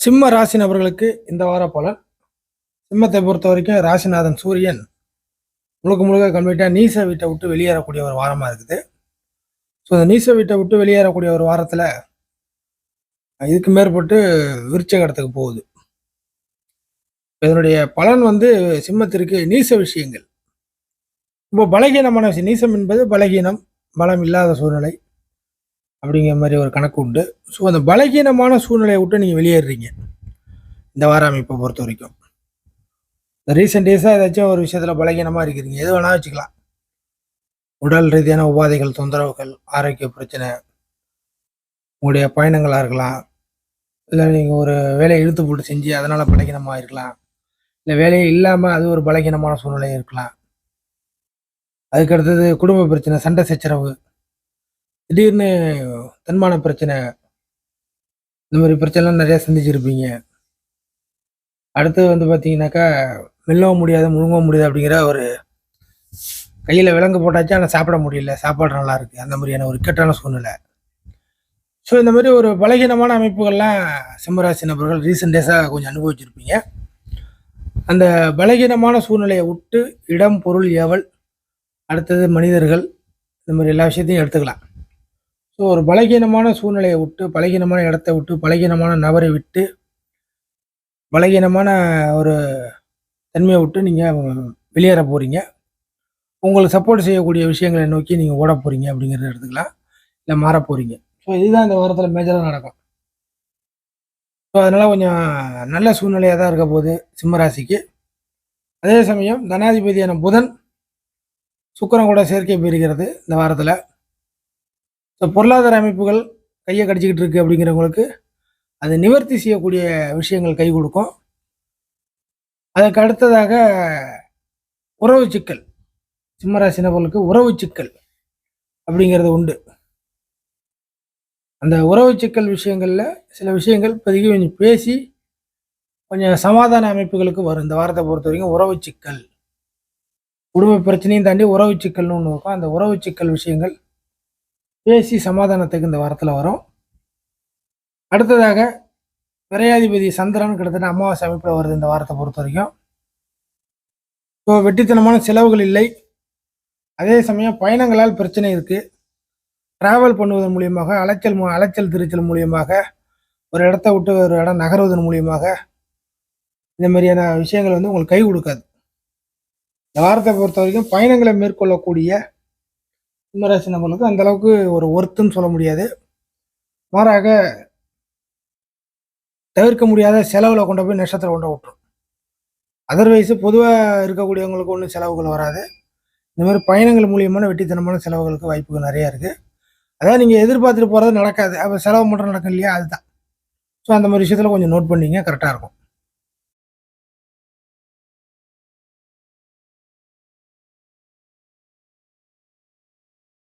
சிம்ம ராசி நபர்களுக்கு இந்த வார பலன். சிம்மத்தை பொறுத்த வரைக்கும் ராசிநாதன் சூரியன் முழுக்க முழுக்க கம்ப்ளீட்டாக நீச வீட்டை விட்டு வெளியேறக்கூடிய ஒரு வாரமாக இருக்குது. ஸோ அந்த நீச வீட்டை விட்டு வெளியேறக்கூடிய ஒரு வாரத்தில் இதுக்கு மேற்பட்டு விருச்சகத்துக்கு போகுது. இதனுடைய பலன் சிம்மத்திற்கு நீச விஷயங்கள் ரொம்ப பலகீனமான விஷயம். நீசம் என்பது பலகீனம், பலம் இல்லாத சூழ்நிலை அப்படிங்கிற மாதிரி ஒரு கணக்கு உண்டு. ஸோ அந்த பலகீனமான சூழ்நிலையை விட்டு நீங்கள் வெளியேறீங்க இந்த வார அமைப்பை பொறுத்த வரைக்கும். இந்த ரீசெண்ட் டேஸாக ஏதாச்சும் ஒரு விஷயத்தில் பலகீனமாக இருக்கிறீங்க, எது வேணால் வச்சுக்கலாம். உடல் ரீதியான உபாதைகள், தொந்தரவுகள், ஆரோக்கிய பிரச்சனை, உங்களுடைய பயணங்களாக இருக்கலாம், இல்லை நீங்கள் ஒரு வேலையை இழுத்து போட்டு செஞ்சு அதனால் பலகீனமாக இருக்கலாம், இல்லை வேலையே இல்லாமல் அது ஒரு பலகீனமான சூழ்நிலை இருக்கலாம். அதுக்கடுத்தது குடும்ப பிரச்சனை, சண்டை சச்சரவு, திடீர்னு தன்மான பிரச்சனை, இந்த மாதிரி பிரச்சனைலாம் நிறையா சந்திச்சிருப்பீங்க. அடுத்து பார்த்தீங்கன்னாக்கா மெல்லவும் முடியாது, முழுங்கவும் முடியாது அப்படிங்கிற ஒரு கையில் விலங்கு போட்டாச்சு, ஆனால் சாப்பிட முடியல, சாப்பாடு நல்லா இருக்குது, அந்த மாதிரியான ஒரு இக்கட்டான சூழ்நிலை. ஸோ இந்த மாதிரி ஒரு பலகீனமான அமைப்புகள்லாம் சிம்மராசி நபர்கள் ரீசெண்ட் டேஸாக கொஞ்சம் அனுபவிச்சிருப்பீங்க. அந்த பலகீனமான சூழ்நிலையை விட்டு இடம், பொருள், ஏவல், அடுத்தது மனிதர்கள், இந்த மாதிரி எல்லா விஷயத்தையும் எடுத்துக்கலாம். ஸோ ஒரு பலகீனமான சூழ்நிலையை விட்டு, பலகீனமான இடத்த விட்டு, பலகீனமான நபரை விட்டு, பலகீனமான ஒரு தன்மையை விட்டு நீங்கள் வெளியேற போகிறீங்க. உங்களுக்கு சப்போர்ட் செய்யக்கூடிய விஷயங்களை நோக்கி நீங்கள் ஓட போகிறீங்க அப்படிங்கிறத எடுத்துக்கலாம், இல்லை மாற போகிறீங்க. ஸோ இதுதான் இந்த வாரத்தில் மேஜராக நடக்கும். ஸோ அதனால் கொஞ்சம் நல்ல சூழ்நிலையாக தான் இருக்க போகுது சிம்மராசிக்கு. அதே சமயம் தனாதிபதியான புதன் சுக்கிரன் கூட சேர்க்கை பெறுகிறது இந்த வாரத்தில். ஸோ பொருளாதார அமைப்புகள் கையை கடிச்சிக்கிட்டு இருக்கு அப்படிங்கிறவங்களுக்கு அது நிவர்த்தி செய்யக்கூடிய விஷயங்கள் கை கொடுக்கும். அதற்கு அடுத்ததாக உறவு சிக்கல், சிம்மராசி நபர்களுக்கு உறவு சிக்கல் அப்படிங்கிறது உண்டு. அந்த உறவு சிக்கல் விஷயங்களில் சில விஷயங்கள் இப்போதைக்கு கொஞ்சம் பேசி கொஞ்சம் சமாதான அமைப்புகளுக்கு வரும். இந்த வாரத்தை பொறுத்த வரைக்கும் உறவு சிக்கல், குடும்ப பிரச்சனையும் தாண்டி உறவு சிக்கல்னு ஒன்று இருக்கும். அந்த உறவு சிக்கல் விஷயங்கள் பேசி சமாதானத்துக்கு இந்த வாரத்தில் வரும். அடுத்ததாக விரையாதிபதி சந்திரன் கிட்டத்தட்ட அமாவாசை அமைப்பில் வருது இந்த வாரத்தை பொறுத்த வரைக்கும். ஸோ வெட்டித்தனமான செலவுகள் இல்லை. அதே சமயம் பயணங்களால் பிரச்சனை இருக்குது. ட்ராவல் பண்ணுவதன் மூலியமாக, அலைச்சல் திருச்சல் மூலியமாக, ஒரு இடத்த விட்டு ஒரு இடம் நகர்வதன் மூலியமாக இந்த மாதிரியான விஷயங்கள் உங்களுக்கு கை கொடுக்காது. இந்த வாரத்தை பொறுத்த வரைக்கும் பயணங்களை மேற்கொள்ளக்கூடிய சிம்மராசி நபர்களுக்கு அந்த அளவுக்கு ஒரு ஒர்த்துன்னு சொல்ல முடியாது. மாறாக தவிர்க்க முடியாத செலவில் கொண்டு போய் நஷ்டத்தில் கொண்டு விட்டுரும். அதர்வைஸ் பொதுவாக இருக்கக்கூடியவங்களுக்கு ஒன்றும் செலவுகள் வராது. இந்த மாதிரி பயணங்கள் மூலியமான வெட்டித்தனமான செலவுகளுக்கு வாய்ப்புகள் நிறையா இருக்குது. அதாவது நீங்கள் எதிர்பார்த்துட்டு போகிறது நடக்காது, அப்போ செலவு மட்டும் நடக்கும் இல்லையா, அதுதான். ஸோ அந்த மாதிரி விஷயத்தில் கொஞ்சம் நோட் பண்ணிங்க, கரெக்டாக இருக்கும்.